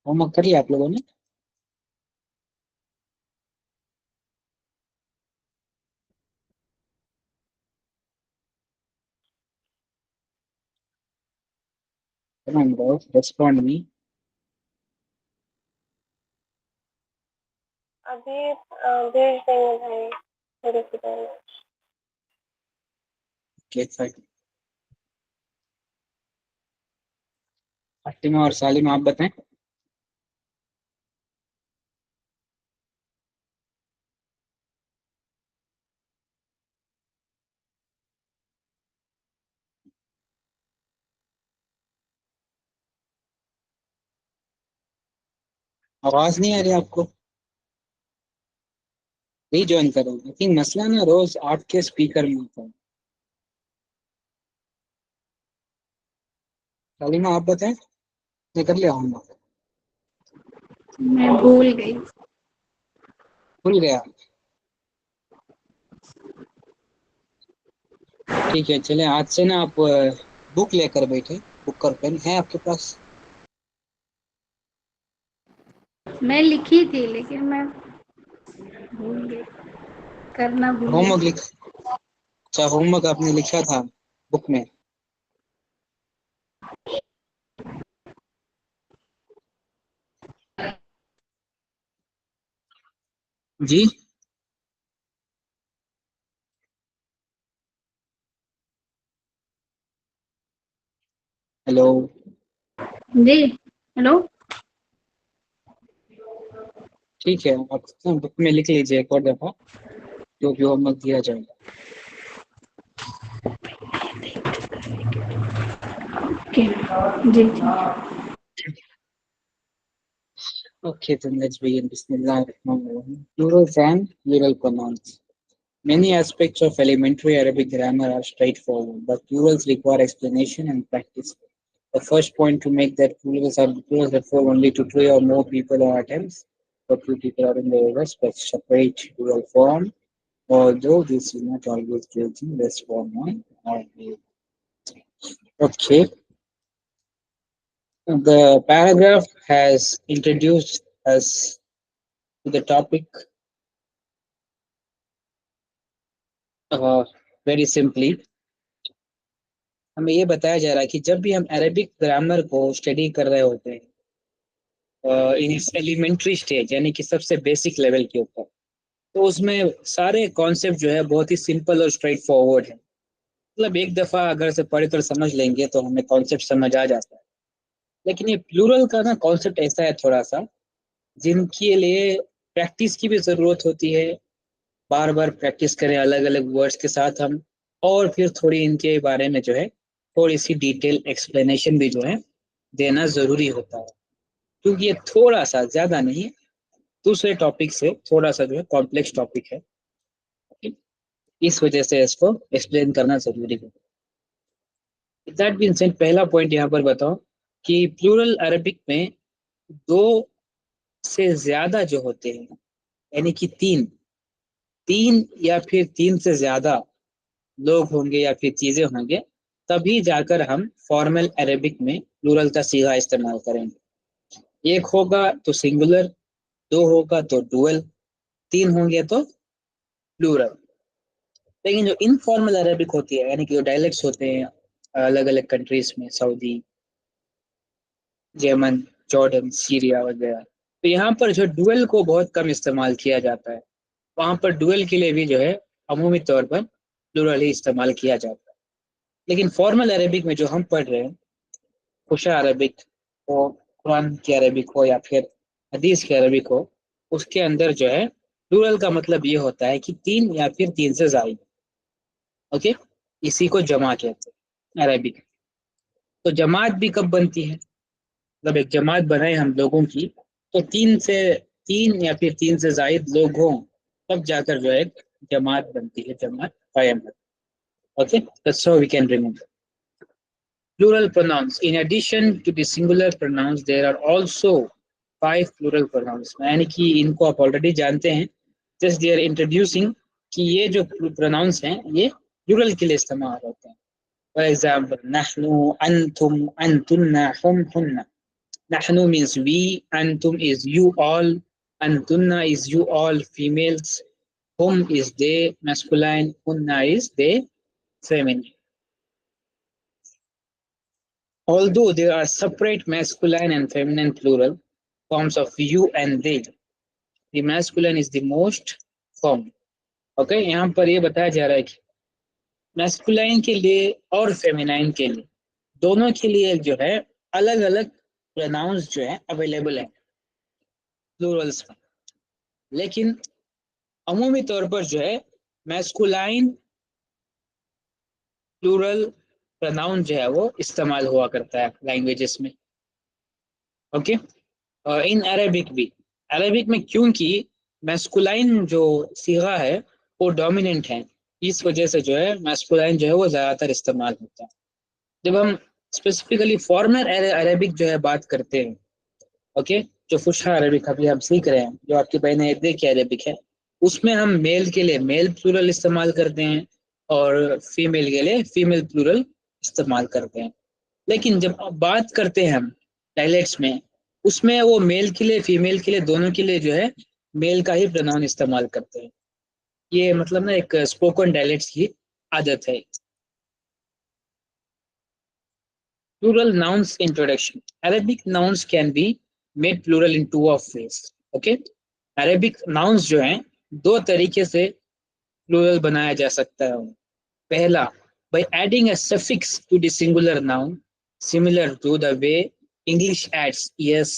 Homework कर लिया आप लोगों ने? Come on, bro. Respond me. अभी भेज देंगे भाई थोड़ी सी देर में। Okay, fine. फातिमा और सालिम आप बताएं। आवाज नहीं आ रही आपको? रीजॉइन करो। लेकिन मसला ना रोज आपके स्पीकर में होता है। सालिमा आप बताएं। मैं कर लिया होमवर्क। मैं भूल गई। भूल गया? ठीक है, चले आज से ना आप बुक लेकर बैठे। बुक और पेन है आपके पास? मैं लिखी थी लेकिन मैं भूल गई, करना भूल होमवर्क गई। लिख अच्छा, होमवर्क आपने लिखा था बुक में? जी। हेलो। जी हेलो। ठीक है, आप बुक में लिख लीजिए एक और दफा जो भी होमवर्क दिया जाएगा। ओके जी जी। Okay, then let's begin. Bismillahirrahmanirrahim. Plurals and plural pronouns. Many aspects of elementary Arabic grammar are straightforward, but plurals require explanation and practice. The first point to make that plurals refer only to three or more people or items, or two people are in the respect separate plural form, although this is not always used in this form. Okay, the paragraph has introduced us to the topic very simply. हमें ये बताया जा रहा है कि जब भी हम अरेबिक ग्रामर को स्टडी कर रहे होते हैं इन इस एलिमेंट्री स्टेज यानी कि सबसे बेसिक लेवल के ऊपर, तो उसमें सारे कॉन्सेप्ट जो है बहुत ही सिंपल और स्ट्रेट फॉरवर्ड है। मतलब एक दफा अगर से पढ़ कर समझ लेंगे तो हमें कॉन्सेप्ट समझ आ जाता है। लेकिन ये प्लूरल का ना कॉन्सेप्ट ऐसा है थोड़ा सा, जिनके लिए प्रैक्टिस की भी जरूरत होती है। बार बार प्रैक्टिस करें अलग अलग वर्ड्स के साथ हम, और फिर थोड़ी इनके बारे में जो है थोड़ी सी डिटेल एक्सप्लेनेशन भी जो है देना जरूरी होता है, क्योंकि ये थोड़ा सा ज्यादा नहीं, दूसरे टॉपिक से थोड़ा सा जो है कॉम्प्लेक्स टॉपिक है। इस वजह से इसको एक्सप्लेन करना जरूरी है। दैट बीइंग सेड, पहला पॉइंट यहाँ पर बताओ कि प्लूरल अरबिक में दो से ज्यादा जो होते हैं, यानी कि तीन तीन या फिर तीन से ज्यादा लोग होंगे या फिर चीजें होंगे, तभी जाकर हम फॉर्मल अरेबिक में प्लूरल का सीधा इस्तेमाल करेंगे। एक होगा तो सिंगुलर, दो होगा तो डुअल, तीन होंगे तो प्लूरल। लेकिन जो इनफॉर्मल अरेबिक होती है, यानी कि जो डायलेक्ट्स होते हैं अलग अलग कंट्रीज में, सऊदी, यमन, जॉर्डन, सीरिया वगैरह, तो यहाँ पर जो डुअल को बहुत कम इस्तेमाल किया जाता है। वहां पर डुअल के लिए भी जो है अमूमी तौर पर प्लूरल ही इस्तेमाल किया जाता है। लेकिन फॉर्मल अरेबिक में जो हम पढ़ रहे हैं, खुशा अरबिक हो, कुरान की अरबिक हो या फिर हदीस की अरबिक हो, उसके अंदर जो है प्लूरल का मतलब ये होता है कि तीन या फिर तीन से ज्यादा। ओके, इसी को जमा कहते हैं अरबिक। तो जमात भी कब बनती है, मतलब एक जमात बनाए हम लोगों की, तो तीन या फिर तीन से जायद लोग हों, तब जाकर जो है एक जमात बनती है, जमात कायम है। Okay, that's how we can remember plural pronouns. In addition to the singular pronouns, there are also five plural pronouns. यानी कि इनको आप ऑलरेडी जानते हैं, जस्ट दे आर इंट्रोड्यूसिंग कि ये जो प्रोनाउंस हैं ये प्लूरल के लिए इस्तेमाल होते हैं। फॉर एग्जाम्पल, नहनु, अंतुम, अंतुन्ना, हुम, हुन्ना। Nahnu means we, antum is you all, antunna is you all females, hum is they masculine, hunna is they feminine. Although there are separate masculine and feminine plural forms of you and they, the masculine is the most common. Okay, यहाँ पर ये बताया जा रहा है कि masculine के लिए और फेमिनाइन के लिए दोनों के लिए जो है अलग अलग प्रोनाउंस जो है अवेलेबल है प्लूरल्स में, लेकिन अमूमी तौर पर जो है मैस्कुलाइन प्लूरल प्रोनाउन जो है वो इस्तेमाल हुआ करता है लैंग्वेजेस में। ओके, इन अरेबिक भी, अरेबिक में क्योंकि मैस्कुलाइन जो सीगा है वो डोमिनेंट है, इस वजह से जो है मैस्कुलाइन जो है वो ज़्यादातर इस्तेमाल होता है। जब हम स्पेसिफिकली फॉर्मल अरेबिक जो है बात करते हैं, ओके, जो फुशा अरेबिक अभी हम सीख रहे हैं, जो आपकी बहन एदे की अरेबिक है, उसमें हम मेल के लिए मेल प्लूरल इस्तेमाल करते हैं और फीमेल के लिए फीमेल प्लूरल इस्तेमाल करते हैं। लेकिन जब आप बात करते हैं हम डायलेक्ट्स में, उसमें वो मेल के लिए फीमेल के लिए दोनों के लिए जो है मेल का ही प्रोनाउन इस्तेमाल करते हैं। ये मतलब ना एक स्पोकन डायलेक्ट्स की आदत है। Plural nouns introduction. Arabic nouns can be made plural in two of ways. Okay? Arabic nouns जो हैं दो तरीके से plural बनाया जा सकता है। पहला, by adding a suffix to the singular noun similar to the way English adds es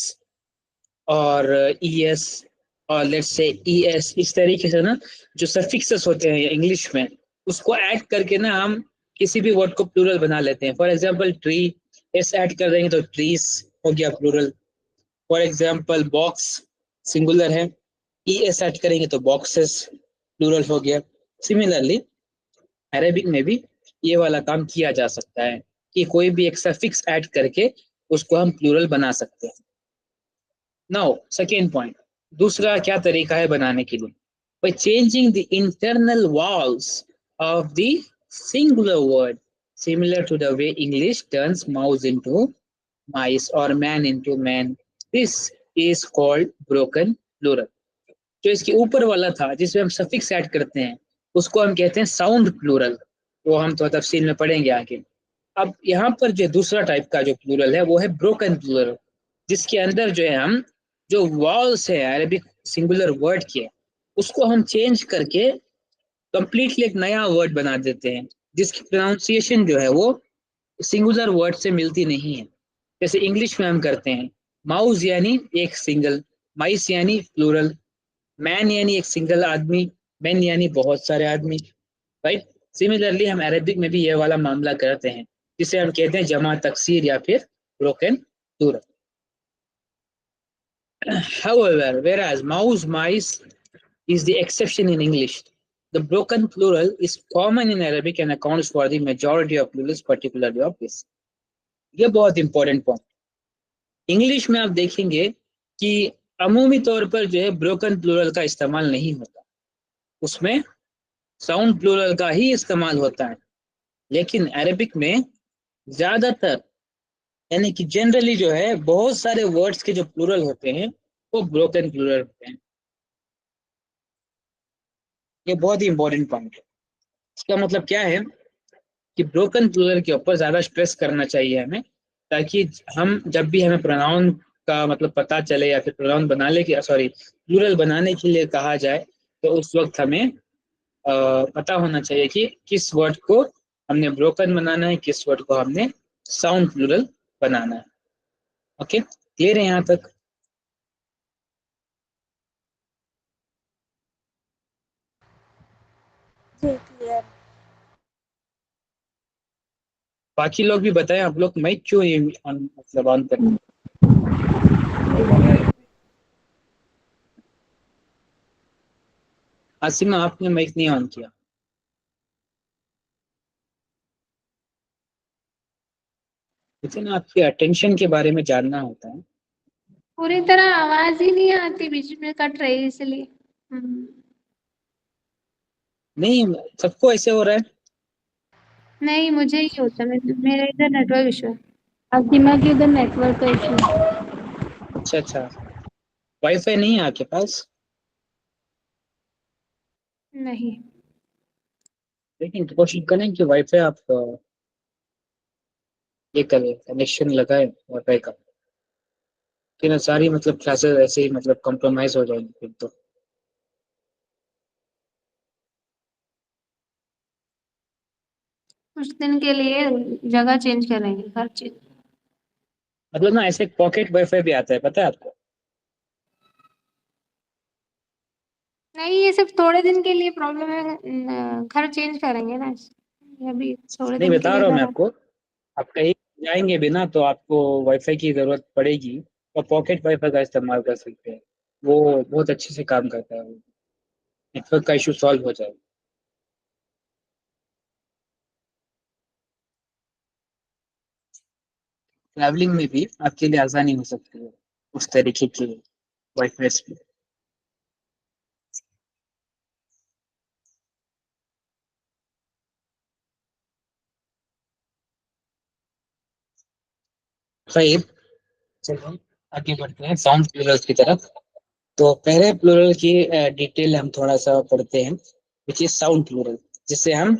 or es और let's say es, इस तरीके से ना जो suffixes होते हैं इंग्लिश में उसको ऐड करके ना हम किसी भी वर्ड को प्लूरल बना लेते हैं। For example tree, S add कर देंगे तो ट्रीज हो गया plural. For example box singular है, ई एस ऐड करेंगे तो बॉक्सेस प्लूरल हो गया। सिमिलरली अरेबिक में भी ये वाला काम किया जा सकता है कि कोई भी एक सफिक्स ऐड करके उसको हम प्लूरल बना सकते हैं। नाउ सेकेंड पॉइंट, दूसरा क्या तरीका है बनाने के लिए, by changing the internal vowels of the singular word similar to the way English turns mouse into mice or man into man. This is called broken plural. जो इसके ऊपर वाला था जिसमें हम सफिक्स ऐड करते हैं उसको हम कहते हैं साउंड प्लूरल, वो हम तो तफसील में पढ़ेंगे आगे। अब यहाँ पर जो दूसरा टाइप का जो प्लूरल है वो है ब्रोकन प्लूरल, जिसके अंदर जो है हम जो वॉल्स है अरेबिक सिंगुलर वर्ड के उसको हम चेंज करके कंप्लीटली एक नया वर्ड बना देते हैं जिसकी प्रोनाउंसिएशन जो है वो सिंगुलर वर्ड से मिलती नहीं है। जैसे इंग्लिश में हम करते हैं माउस यानी एक सिंगल, माइस यानी प्लूरल, मैन यानी एक सिंगल आदमी, मैन यानी बहुत सारे आदमी, राइट। सिमिलरली हम अरेबिक में भी ये वाला मामला करते हैं जिसे हम कहते हैं जमा तकसीर या फिर broken plural. However, whereas mouse, mice is the exception in English, the broken plural is common in Arabic and accounts for the majority of plurals, particularly of this. ये बहुत इंपॉर्टेंट पॉइंट। इंग्लिश में आप देखेंगे कि अमूमी तौर पर जो है ब्रोकन प्लूरल का इस्तेमाल नहीं होता, उसमें साउंड प्लूरल का ही इस्तेमाल होता है। लेकिन अरेबिक में ज्यादातर यानी कि जनरली जो है बहुत सारे वर्ड्स के जो प्लूरल होते हैं वो ब्रोकन प्लूरल होते हैं। ये बहुत ही इंपॉर्टेंट पॉइंट है। इसका मतलब क्या है कि ब्रोकन प्लूरल के ऊपर ज्यादा स्ट्रेस करना चाहिए हमें, ताकि हम जब भी हमें प्रोनाउन का मतलब पता चले या फिर प्रोनाउन बनाने के प्लूरल बनाने के लिए कहा जाए तो उस वक्त हमें पता होना चाहिए कि किस वर्ड को हमने ब्रोकन बनाना है, किस वर्ड को हमने साउंड प्लूरल बनाना है। ओके, क्लियर है यहाँ तक? जी क्लियर। बाकी लोग भी बताएं, आप लोग माइक क्यों ये मतलब ऑन कर? आसिमा आपने माइक नहीं ऑन किया। लेकिन आपकी अटेंशन के बारे में जानना होता है। पूरी तरह आवाज ही नहीं आती, बीच में कट रही इसलिए। नहीं, सबको ऐसे हो रहा है। नहीं, मुझे ही होता है, मेरा इधर नेटवर्क इशू है। असीमा की उधर नेटवर्क का इशू है। अच्छा अच्छा, वाईफाई नहीं है आपके पास? नहीं। लेकिन कोशिश करें कि वाईफाई आप ये करें, कनेक्शन लगाए वाईफाई का, कि ना सारी मतलब क्लासेस ऐसे ही मतलब कॉम्प्रोमाइज हो जाएंगी फिर तो। कुछ दिन के लिए जगह चेंज करेंगे हर चीज। मतलब ना ऐसे पॉकेट वाईफाई भी आता है, पता है आपको? नहीं, ये सिर्फ थोड़े दिन के लिए प्रॉब्लम है, घर चेंज करेंगे ना। ये अभी थोड़े नहीं, दिन के बता लिए रहा हूँ मैं घर है। आपको, आप कहीं जाएंगे भी ना तो आपको वाईफाई की जरूरत पड़ेगी, तो पॉकेट वाईफाई का इस्तेमाल कर सकते हैं। वो बहुत अच्छे से काम करता है, नेटवर्क का इशू सॉल्व हो जाएगा। ट्रैवलिंग में भी आपके लिए आसानी हो सकती है उस तरीके की वाईफाई से। खैर, चलो आगे बढ़ते हैं साउंड प्लूरल्स की तरफ। तो पहले प्लूरल की डिटेल हम थोड़ा सा पढ़ते हैं, विच इज साउंड प्लूरल, जिसे हम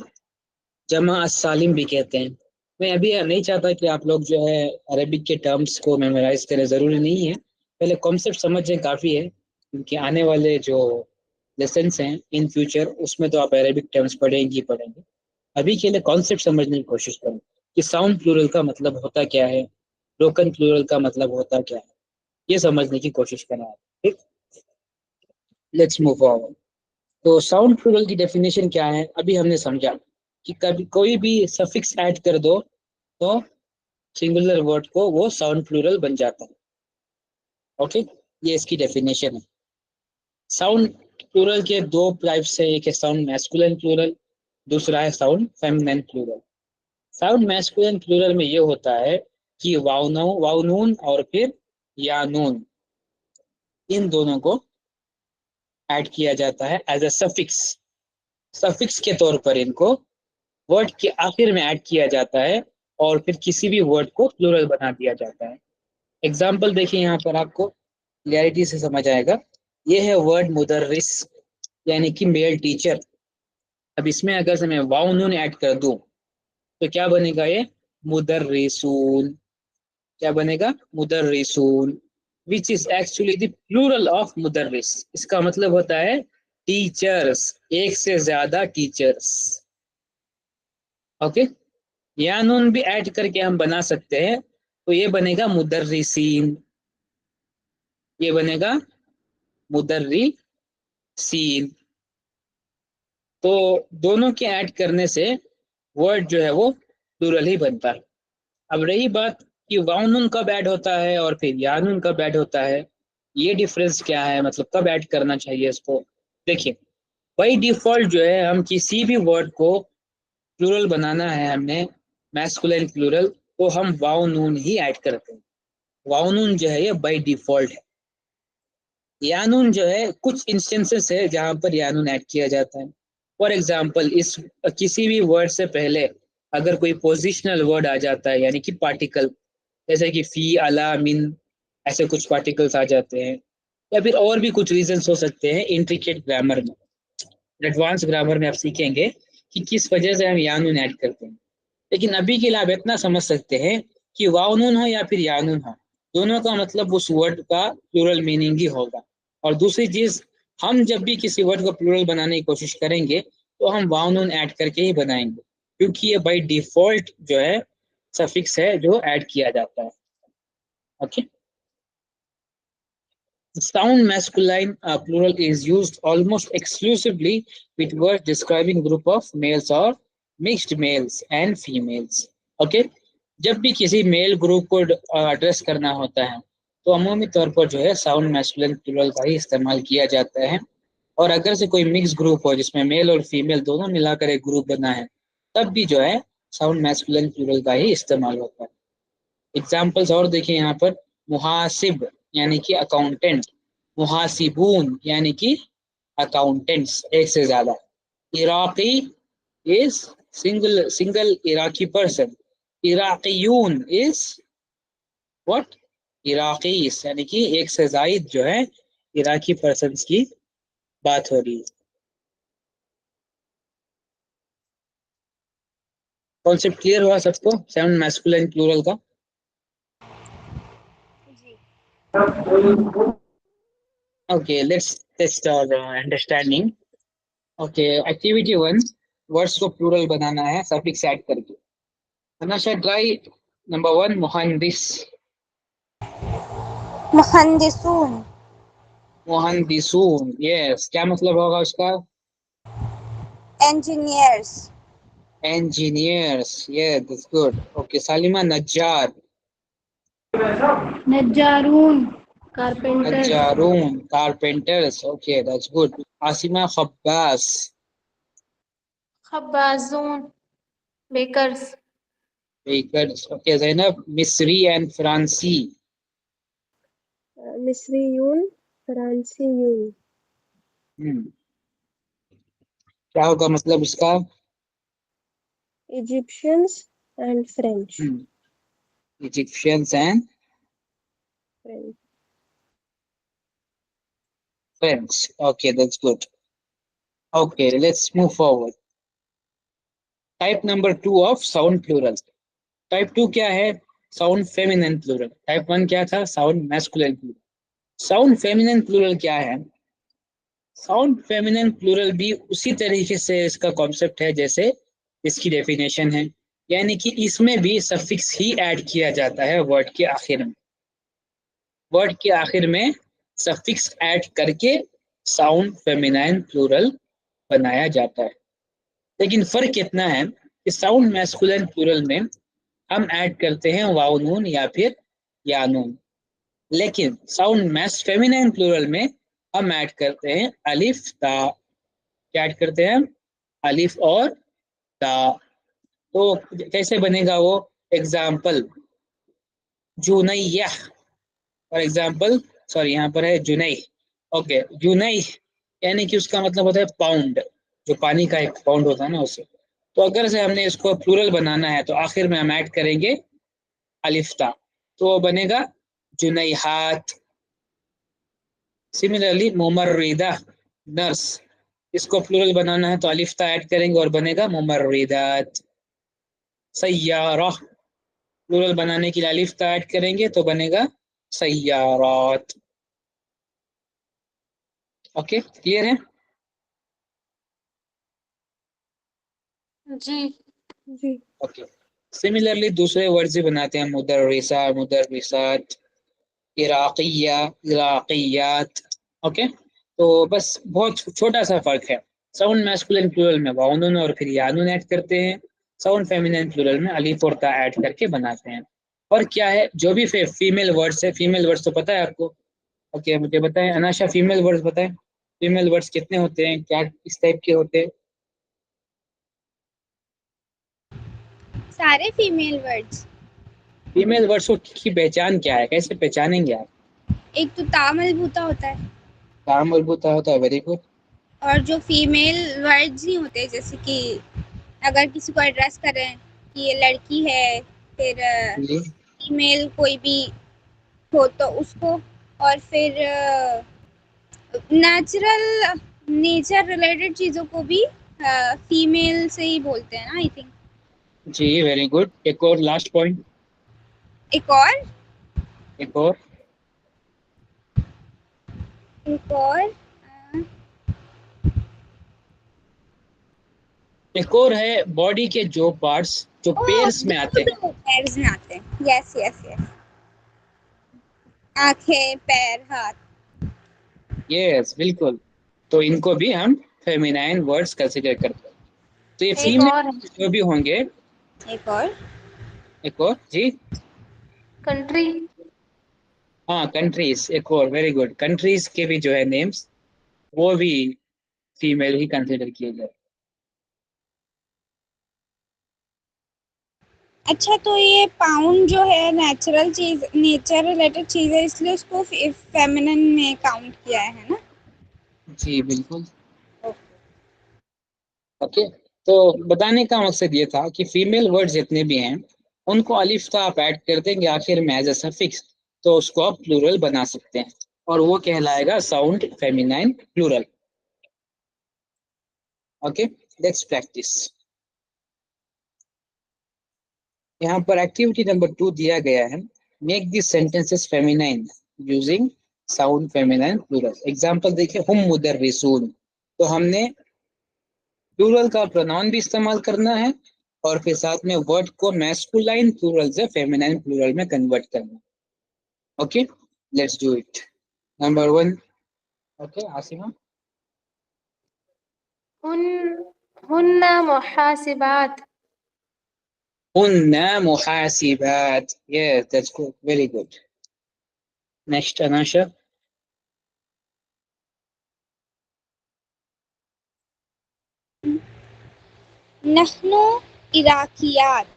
जमा सालिम भी कहते हैं। मैं अभी नहीं चाहता कि आप लोग जो है अरबिक के टर्म्स को मेमोराइज करें, ज़रूरी नहीं है, पहले कॉन्सेप्ट समझें काफ़ी है, क्योंकि आने वाले जो लेसन्स हैं इन फ्यूचर उसमें तो आप अरबिक टर्म्स पढ़ेंगे ही पढ़ेंगे। अभी के लिए कॉन्सेप्ट समझने की कोशिश करें कि साउंड प्लूरल का मतलब होता क्या है, ब्रोकन प्लूरल का मतलब होता क्या है, ये समझने की कोशिश करें आप। ठीक, लेट्स मूव फॉरवर्ड। तो साउंड प्लूरल की डेफिनेशन क्या है, अभी हमने समझा कि कभी कोई भी सफिक्स ऐड कर दो तो सिंगुलर वर्ड को वो साउंड प्लूरल बन जाता है। ओके, ये इसकी डेफिनेशन है। साउंड प्लूरल के दो टाइप्स है, एक है साउंड मैस्कुलिन प्लूरल, दूसरा है sound feminine plural. Sound masculine plural में ये होता है कि वाउनून और फिर यानून, इन दोनों को ऐड किया जाता है एज अ सफिक्स। सफिक्स के तौर पर इनको वर्ड के आखिर में ऐड किया जाता है और फिर किसी भी वर्ड को प्लूरल बना दिया जाता है। एग्जाम्पल देखिए यहाँ पर, आपको क्लैरिटी से समझ आएगा। ये है वर्ड मुदर्रिस, यानी कि मेल टीचर। अब इसमें अगर से मैं वाउ नून ऐड कर दूं तो क्या बनेगा ये, मुदर्रिसून। क्या बनेगा, मुदर्रिसून, which is actually the plural of मुदर्रिस। इसका मतलब होता है टीचर्स, एक से ज्यादा टीचर्स। ओके, या नून भी ऐड करके हम बना सकते हैं, तो ये बनेगा मुदर्रिसीन, ये बनेगा मुदर्रिसीन। तो दोनों के ऐड करने से वर्ड जो है वो प्लूरल ही बनता है। अब रही बात कि वाउनून कब ऐड होता है और फिर यानून कब ऐड होता है, ये डिफरेंस क्या है, मतलब कब ऐड करना चाहिए इसको। देखिए, बाई डिफॉल्ट जो है हम किसी भी वर्ड को प्लूरल बनाना है हमने, मैस्कुलिन प्लूरल, तो हम वाउनून ही ऐड करते हैं। वाउनून जो है ये बाई डिफॉल्ट है। यानून जो है कुछ इंस्टेंसेस है जहां पर यानून ऐड किया जाता है। फॉर एग्जाम्पल, इस किसी भी वर्ड से पहले अगर कोई पोजिशनल वर्ड आ जाता है, यानी कि पार्टिकल, जैसे कि फी, अला, मिन, ऐसे कुछ पार्टिकल्स आ जाते हैं, या फिर और भी कुछ रीजंस हो सकते हैं इंट्रिकेट ग्रामर में। एडवांस ग्रामर में आप सीखेंगे कि किस वजह से हम यानून ऐड करते हैं। लेकिन अभी के लिए आप इतना समझ सकते हैं कि वाउनून हो या फिर यानून हो, दोनों का मतलब उस वर्ड का प्लूरल मीनिंग ही होगा। और दूसरी चीज, हम जब भी किसी वर्ड को प्लूरल बनाने की कोशिश करेंगे तो हम वाउनून ऐड करके ही बनाएंगे, क्योंकि ये बाई डिफॉल्ट जो है सफिक्स है जो ऐड किया जाता है। Okay, sound masculine plural is used almost exclusively with words describing group of males or mixed males and females. Okay, जब भी किसी मेल ग्रुप को एड्रेस करना होता है तो अमूमी तौर पर जो है साउंड मैस्कुलिन प्लूरल का ही इस्तेमाल किया जाता है। और अगर से कोई मिक्स ग्रुप हो जिसमें मेल और फीमेल दोनों मिलाकर एक ग्रुप बना है, तब भी जो है साउंड मैस्कुलिन प्लूरल का ही इस्तेमाल होता है। एग्जाम्पल्स और देखिए यहाँ पर, मुहासिब यानी कि अकाउंटेंट, मुहासिबून यानी कि अकाउंटेंट्स, एक से ज्यादा। Iraqi is single single Iraqi person, इराकीयून इज व्हाट, इराकीस यानी कि एक से जायद जो है इराकी पर्सन्स की बात हो रही है। कॉन्सेप्ट क्लियर हुआ सबको सेवन मैस्कुलिन प्लूरल का? जी। Okay, let's test our understanding. Okay, activity 1, words को प्लूरल बनाना है सफिक्स ऐड करके। Anasha try. नंबर 1, मुहंदिस। मुहंदिसून। मुहंदिसून, यस, क्या मतलब होगा उसका? Engineers. engineers, yeah, that's good. Okay, Salima, Najjar. नज्जारून, carpenter. Najjarun, carpenters. Okay, that's good. Asima, Khabbas. खब्बाजून, bakers. Bakers. Okay, Zainab, Misri and Franci. मिस्रीयून, फ्रांसीयून। Hmm. क्या होगा मतलब इसका? Egyptians and French. Hmm. Egyptians and French. French. Okay, that's good. Okay, let's move forward. Type number 2 of sound plural. Type 2 क्या है? Sound feminine plural. Type 1 क्या था? Sound masculine plural. Sound feminine plural क्या है? Sound feminine plural भी उसी तरीके से इसका कॉन्सेप्ट है जैसे इसकी डेफिनेशन है, यानी कि इसमें भी सफिक्स ही ऐड किया जाता है वर्ड के आखिर में। वर्ड के आखिर में सफिक्स ऐड करके साउंड फेमिनाइन प्लूरल बनाया जाता है। लेकिन फर्क कितना है कि साउंड मैस्कुलिन प्लूरल में हम ऐड करते हैं वाव नून या फिर या नून, लेकिन साउंड मैस फेमिनाइन प्लूरल में हम ऐड करते हैं अलिफ ता। क्या ऐड करते हैं? अलिफ और ता। तो कैसे बनेगा वो? एग्जाम्पल, जुनैया फॉर एग्जाम्पल, सॉरी यहाँ पर है जुनई। ओके, जुनई यानी कि उसका मतलब होता है पाउंड, जो पानी का एक पाउंड होता है ना उसे। तो अगर से हमने इसको प्लूरल बनाना है तो आखिर में हम ऐड करेंगे अलिफ्ता, तो वो बनेगा जुनैहात। सिमिलरली मुमर्रिदा, नर्स, इसको प्लूरल बनाना है तो अलिफ्ता ऐड करेंगे और बनेगा मुमर्रिदात। सय्यारा, प्लूरल बनाने के लिए अलिफ्ता ऐड करेंगे तो बनेगा सय्यारात। ओके, क्लियर है? जी। जी। ओके, सिमिलरली दूसरे वर्ड भी बनाते हैं, मुदर्रिसा, मुदर्रिसात, इराकिया, इराकियात। ओके, तो बस बहुत छोटा सा फर्क है। साउंड मैस्कुलिन प्लूरल में वाउन और फिर यानुन ऐड करते हैं, साउंड फेमिनिन प्लूरल में अलिफ और ता ऐड करके बनाते हैं। और क्या है, जो भी फीमेल वर्ड्स है, फीमेल वर्ड्स तो पता है आपको? ओके, मुझे बताएं अनाशा, फीमेल वर्ड्स बताएं, फीमेल वर्ड्स कितने होते हैं, क्या किस टाइप के होते हैं? सारे फीमेल वर्ड्स। फीमेल वर्ड्स की पहचान क्या है, कैसे पहचानेंगे आप? एक तो तामलभूता होता है, काम मजबूत होता है, वेरी गुड। और जो फीमेल वर्ड्स ही होते हैं, जैसे कि अगर किसी को एड्रेस कर रहे हैं कि ये लड़की है, फिर जी, फीमेल कोई भी हो तो उसको, और फिर नेचुरल नेचर रिलेटेड चीज़ों को भी फीमेल से ही बोलते हैं ना, आई थिंक। जी, वेरी गुड। एक और लास्ट पॉइंट, एक और एक और एक और एक और है, बॉडी के जो पार्ट्स जो पेयर्स में आते हैं। पैर्स में आते हैं, यस यस यस, आंखें, पैर, हाथ। यस, बिल्कुल। तो इनको भी हम फेमिनाइन वर्ड्स कंसीडर करते हैं। तो ये एक और है, फीमेल जो भी होंगे, एक और एक और जी, कंट्री। हाँ, कंट्रीज, एक और, वेरी गुड, कंट्रीज के भी जो है नेम्स वो भी फीमेल ही कंसीडर किए गए। अच्छा, तो ये पाउंड जो है नेचुरल चीज, नेचर रिलेटेड चीज है, इसलिए उसको फेमिनिन में काउंट किया है ना? जी बिल्कुल। ओके, तो बताने का मकसद ये था कि फीमेल वर्ड जितने भी हैं उनको अलिफ का आप ऐड कर देंगे आखिर में एज अ सफिक्स, तो उसको आप प्लूरल बना सकते हैं और वो कहलाएगा sound feminine plural. Okay, let's practise. यहाँ पर एक्टिविटी नंबर 2 दिया गया है, make this sentences feminine using sound feminine plural. Example देखिए, हम मुदर्रिसून, तो हमने प्लूरल का प्रोनाउन भी इस्तेमाल करना है और फिर साथ में वर्ड को मैस्कुलाइन प्लूरल से फेमिनाइन प्लूरल में कन्वर्ट करना है। Okay, let's do it. Number 1, okay Asima. हुन हुन्ना मुहासिबात। हुन्ना मुहासिबात, yes that's good, very good. Next, Anasha. नहनु इराकियात।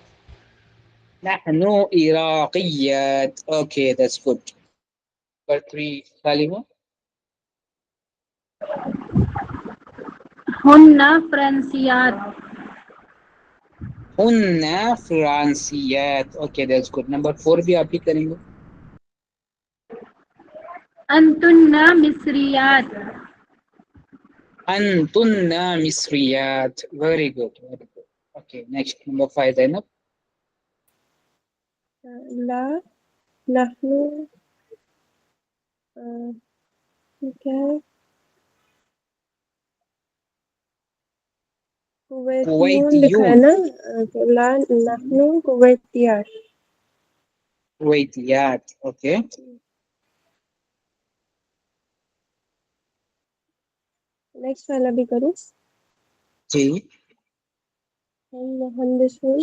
नहनु इराकियात, okay that's good. Number 3, Salima. हुन्ना फ्रांसियात। हुन्ना फ्रांसियात, okay that's good. Number 4 भी आप ही करेंगे। अंतुन्ना मिस्रियात। अंतुन्ना मिस्रियात, very good, very good. Okay, next, number 5, Zainab. ला नहनु क्या है, कुवैतियून लिखा है कुवैतियून, ना, तो ला नहनु कुवैतियात। कुवैतियात, okay नेक्स्ट वाला भी करूँ। जी। हम मुहंदिसून,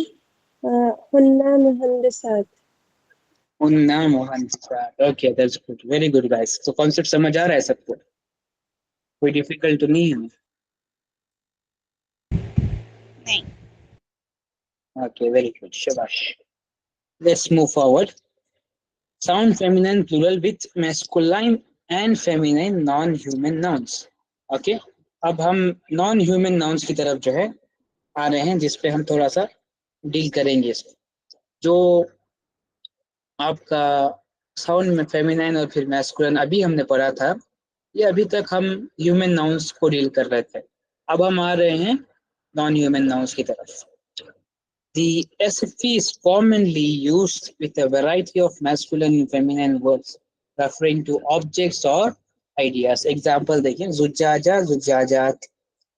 हुन्ना मुहंदिसात। हुन्ना मुहंदिसात, okay that's good, very good guys. तो कॉन्सेप्ट समझ आ रहा है सबको, कोई डिफिकल्ट तो नहीं है? नहीं। Okay, very good, shabash. Let's move forward. Sound feminine plural with masculine and feminine non-human nouns. Okay, अब हम non-human nouns की तरफ जो है आ रहे हैं, जिस पे हम थोड़ा सा डील करेंगे इसको। जो आपका साउंड में फेमिनाइन और फिर मैस्कुलिन अभी हमने पढ़ा था, ये अभी तक हम ह्यूमन नाउन्स को डील कर रहे थे। अब हम आ रहे हैं नॉन ह्यूमन नाउन्स की तरफ। The SFP is commonly used with a variety of masculine and feminine words referring to objects or ideas. Example देखिए, जुज्जाजा जुज्जाजात,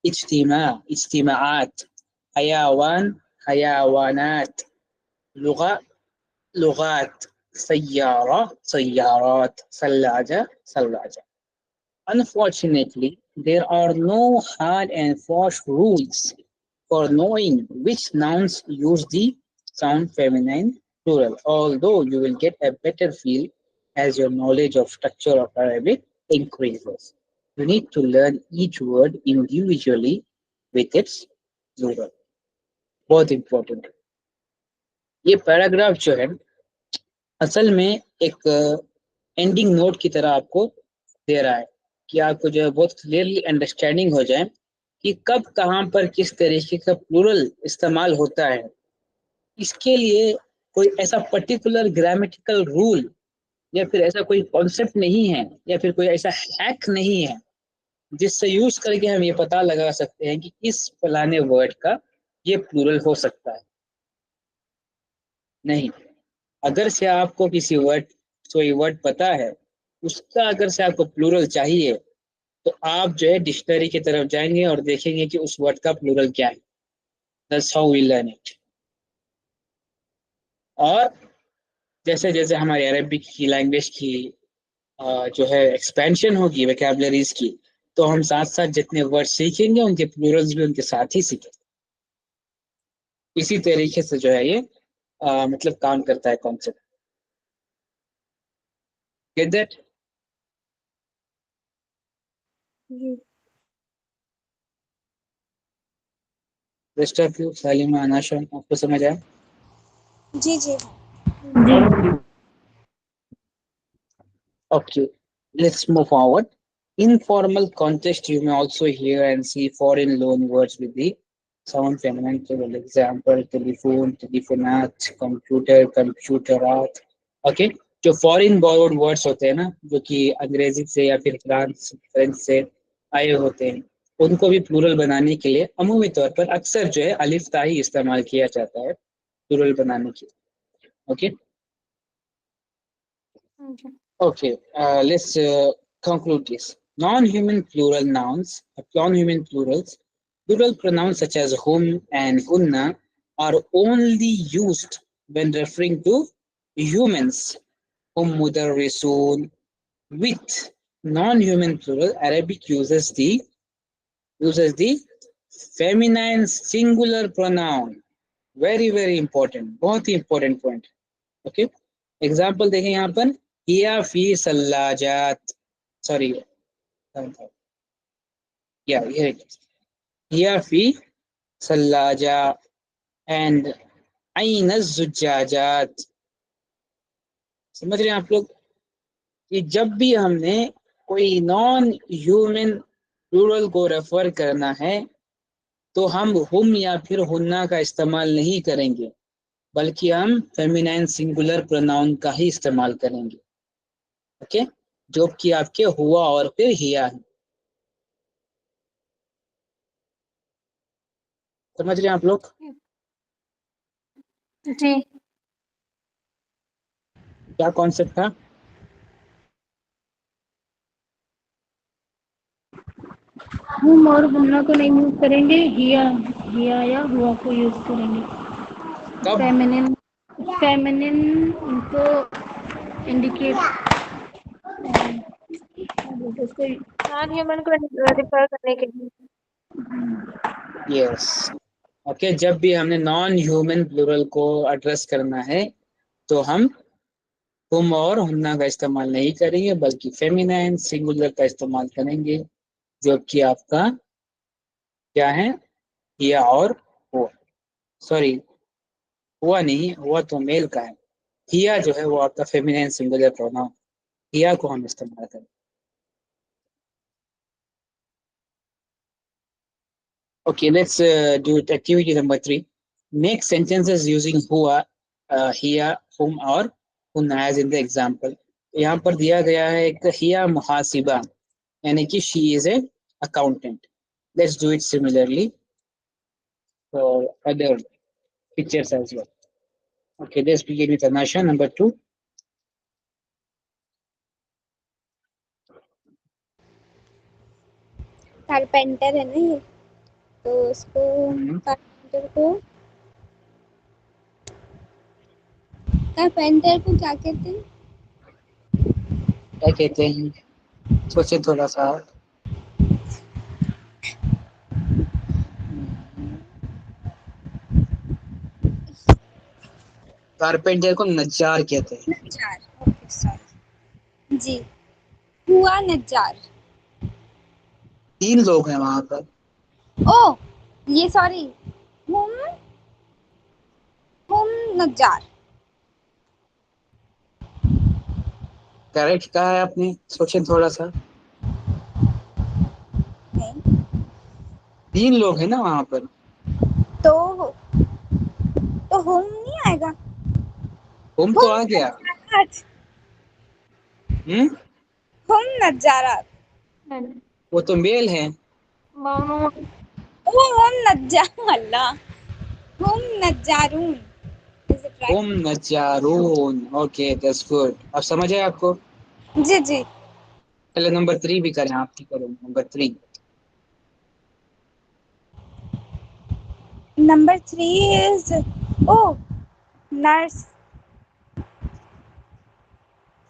इज्तिमा इज्तिमाआत, हयावान हयावानात, लुगा लुगात, Saiyaara सय्यारात, सल्लाजा सल्लाजा. Unfortunately, there are no hard and fast rules for knowing which nouns use the sound feminine plural, although you will get a better feel as your knowledge of structure of Arabic increases. You need to learn each word individually with its plural. बहुत important है। ये paragraph जो है असल में एक ending note की तरह आपको दे रहा है कि आपको जो है बहुत क्लियरली अंडरस्टैंडिंग हो जाए कि कब कहाँ पर किस तरीके का प्लूरल इस्तेमाल होता है। इसके लिए कोई ऐसा पर्टिकुलर ग्रामेटिकल रूल या फिर ऐसा कोई कॉन्सेप्ट नहीं है या फिर कोई ऐसा हैक नहीं है जिससे यूज करके हम ये पता लगा सकते हैं कि इस फलाने वर्ड का ये प्लूरल हो सकता है। नहीं, अगर से आपको किसी वर्ड कोई वर्ड पता है, उसका अगर से आपको प्लूरल चाहिए, तो आप जो है डिक्शनरी की तरफ जाएंगे और देखेंगे कि उस वर्ड का प्लूरल क्या है। That's how we learn it. और जैसे जैसे हमारी अरबिक की लैंग्वेज की जो है एक्सपेंशन होगी वोकैबुलरीज की, तो हम साथ साथ जितने वर्ड सीखेंगे उनके प्लूरल्स भी उनके साथ ही सीखेंगे। इसी तरीके से जो है ये मतलब काम करता है कॉन्सेप्ट। Get that? जी rest of you, Salima, Anasha, आपको समझ आया? जी जी। जी। Okay, let's move forward. In formal context, you may also hear and see foreign loan words with the sound feminine plural. Example, telephone, telephonat, computer, computerat. Okay, जो foreign borrowed words होते हैं ना, जो कि अंग्रेजी से या फिर फ्रेंच से आए होते हैं, उनको भी प्लूरल बनाने के लिए अमूमी तौर पर अक्सर जो है अलिफ ता ही इस्तेमाल किया जाता है प्लूरल बनाने के लिए। ओके जी। Okay, let's conclude this. Non-human plural nouns, non-human plural pronouns such as hum and hunna are only used when referring to humans. Hum mudarrisun. With non-human plural, Arabic uses the feminine singular pronoun. Very very important. बहुत ही important point. Okay example देखें यहाँ पर हिया फी सल्लाजात sorry या हिया फी सल्लाजा and अइन जुज्जाजात। समझ रहे हैं आप लोग कि जब भी हमने कोई नॉन ह्यूमन प्लूरल को रेफर करना है तो हम हुम या फिर हुन्ना का इस्तेमाल नहीं करेंगे, बल्कि हम फेमिनाइन सिंगुलर प्रोनाउन का ही इस्तेमाल करेंगे। ओके जो कि आपके हुआ और फिर हिया है। समझ रहे हैं आप लोग? जी। क्या कॉन्सेप्ट था? हम और हुन्ना को नहीं यूज करेंगे, हिया या हुआ को यूज करेंगे। कब? फेमिनिन फेमिनिन को इंडिकेट उसको नॉन ह्यूमन को रिफर करने के लिए। यस ओके जब भी हमने नॉन ह्यूमन प्लूरल को एड्रेस करना है तो हम हुम और हुन्ना का इस्तेमाल नहीं करेंगे, बल्कि फेमिनाइन सिंगुलर का इस्तेमाल करेंगे, जो कि आपका क्या है, हिया और हुआ। सॉरी हुआ नहीं, हुआ तो मेल का है, हिया जो है वो आपका फेमिनाइन सिंगुलर प्रोनाउन, हिया को हम इस्तेमाल करें। Okay, let's do it. Activity number 3. Make sentences using हुआ, हिया, whom और hunna as in the example. यहाँ पर दिया गया है एक हिया मुहासिबा, यानी कि she is a accountant. Let's do it similarly for other pictures as well. Okay, let's begin with Anasha. Number 2. Carpenter है ना ये, तो उसको कारपेंटर को क्या कहते हैं? क्या कहते हैं? सोचे थोड़ा सा। कारपेंटर को नज्जार कहते हैं। नज्जार, ओके सॉरी जी, हुआ नज्जार। 3 लोग हैं वहां पर। ओ ये सॉरी, हुम हुम नज्जार। करेक्ट कहा है आपने, सोचे थोड़ा सा। नहीं 3 लोग हैं ना वहां पर। तो हुम नहीं आएगा? हुम तो हुम आ गया। नज्जारात, हम्म हुम नज्जारात। वो तो मेल है। मानो ओ हुम नज्जार, अल्लाह, हुम नज्जारून। इज इट हुम राइट? नज्जारून। ओके दैट्स गुड, अब समझ आए आपको। जी जी। चलो नंबर 3 भी करें, आप भी करो number 3। Number 3 is a nurse.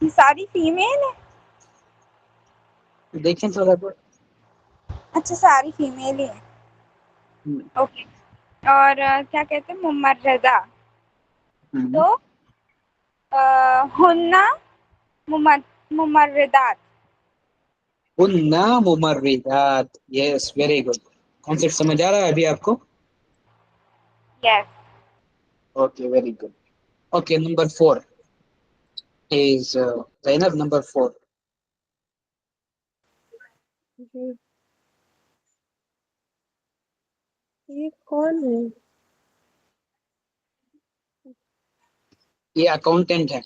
ये सारी फीमेल है? देखें थोड़ा तो। अच्छा सारी फीमेल ही है, ओके। और क्या कहते हैं, मुमर्रदा। हम्म, तो हुन्ना मुमर्रदात। हुन्ना मुमर्रिदात। यस वेरी गुड, कॉन्सेप्ट समझ आ रहा है अभी आपको? Yes. Okay very good. Okay number 4 is Zainab, number 4। जी। ये कौन है? ये अकाउंटेंट है।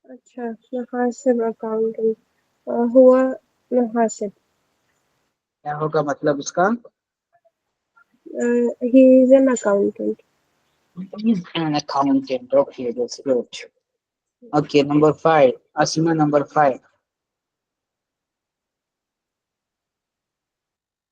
अच्छा, मुहासिब अकाउंटेंट। हुआ मुहासिब। क्या होगा मतलब उसका? He is an accountant. He's an accountant. Okay, that's good. Okay, number 5. Asima, number 5.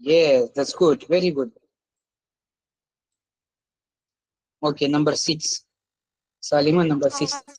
Yes, that's good. Very good. Okay, number 6. Salima, number 6.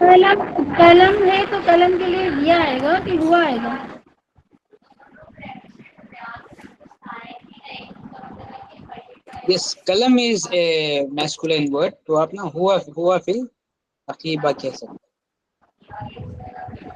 कलम कलम है तो कलम के लिए दिया आएगा कि हुआ आएगा? Yes, kalam is a masculine word. तो आप ना हुआ फिल हकीबा कह सकते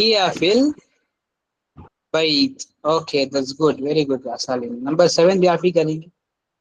हिया फिल बैत. Okay, that's good. Very good, Salim. Number 7 भी आप ही करेंगे.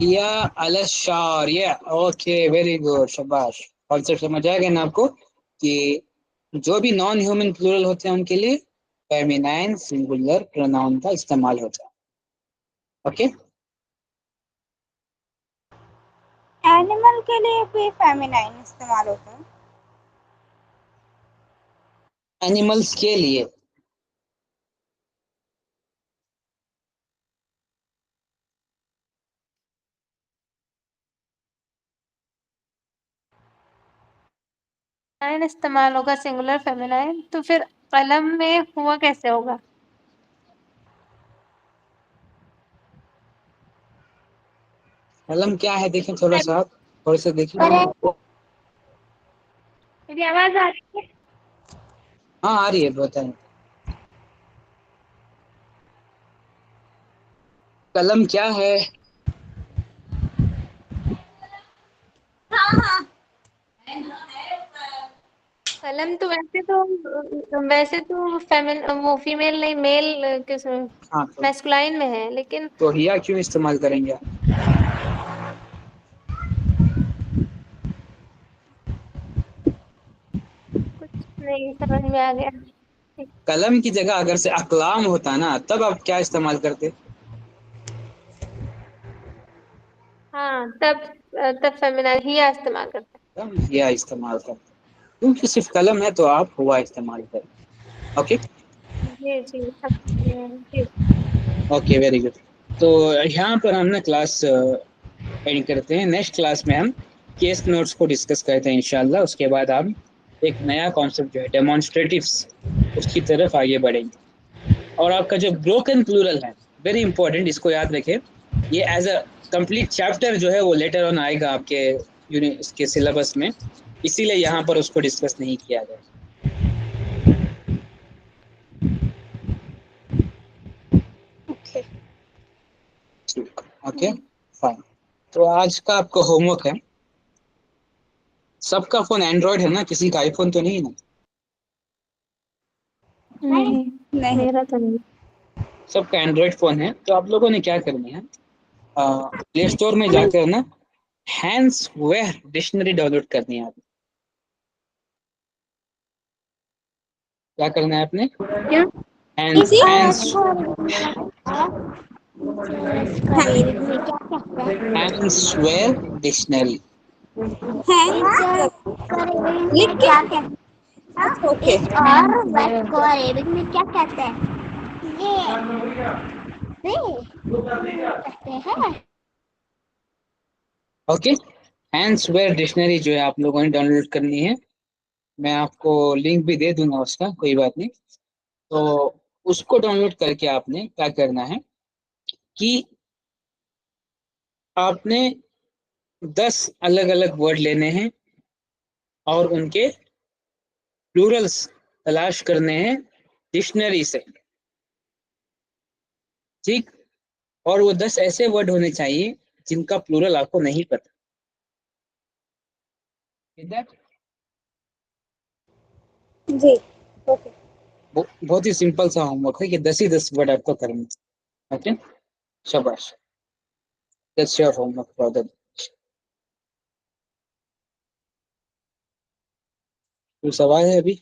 हिया अल शारिया. Okay, very good. शाबाश. कॉन्सेप्ट समझ आ गया ना आपको कि जो भी नॉन ह्यूमन प्लूरल होते हैं उनके लिए फेमिनाइन सिंगुलर प्रोनाउन का इस्तेमाल होता है. ओके. एनिमल के लिए भी फेमिनाइन इस्तेमाल होता है। एनिमल्स के लिए फेमिनाइन इस्तेमाल होगा, सिंगुलर फेमिनाइन। तो फिर कलम में हुआ कैसे होगा? कलम क्या है देखें थोड़ा सा आप थोड़ा सा देखिए. मेरी आवाज आ रही है? हाँ आ रही है बताएं. कलम क्या है? कलम तो वैसे तो वो फीमेल नहीं, मेल किस हाँ मैस्कुलाइन में है, लेकिन तो हिया क्यों इस्तेमाल करेंगे आप? कुछ नहीं समझ में आ गया। कलम की जगह अगर से अकलाम होता ना तब आप क्या इस्तेमाल करते? हाँ, तब फेमिनाइन ही इस्तेमाल करते तब हिया इस्तेमाल करते क्योंकि सिर्फ कलम है तो आप हुआ इस्तेमाल करें. ओके. हैं। जी जी, जी। Okay very good. तो यहाँ पर हम ना क्लास एंड करते हैं. नेक्स्ट क्लास में हम केस नोट्स को डिस्कस करते हैं इंशाल्लाह. उसके बाद हम एक नया कॉन्सेप्ट जो है डेमोन्स्ट्रेटिव्स उसकी तरफ आगे बढ़ेंगे. और आपका जो ब्रोकन प्लूरल है वेरी इंपॉर्टेंट, इसको याद रखें. ये एज अ कंप्लीट चैप्टर जो है वो लेटर ऑन आएगा आपके इसके सिलेबस में, इसीलिए यहाँ पर उसको डिस्कस नहीं किया गया. ओके ठीक. Okay fine. तो आज का आपका होमवर्क है. सबका फोन एंड्रॉयड है ना, किसी का आईफोन तो नहीं है ना? नहीं, नहीं। मेरा तो नहीं। सबका एंड्रॉयड फोन है तो आप लोगों ने क्या करना है, प्ले स्टोर में जाकर ना हैंस वेयर डिक्शनरी डाउनलोड करनी है. आप क्या करना है आपने? क्या? हैंस हैंस हैंस वेयर डिक्शनरी. लिख क्या ओके और वेट को अरेबिक में क्या कहते हैं? ये कहते हैं। ओके. हैंस वेयर डिक्शनरी जो है आप लोगों ने डाउनलोड करनी है. मैं आपको लिंक भी दे दूंगा उसका, कोई बात नहीं. तो उसको डाउनलोड करके आपने क्या करना है कि आपने 10 अलग अलग वर्ड लेने हैं और उनके प्लूरल्स तलाश करने हैं डिक्शनरी से. ठीक. और वो 10 ऐसे वर्ड होने चाहिए जिनका प्लूरल आपको नहीं पता. जी ओके बहुत ही सिंपल सा होमवर्क है कि 10 ही 10 वर्ड आपको करने। ओके, शाबाश, that's your homework for the. कोई सवाल है अभी?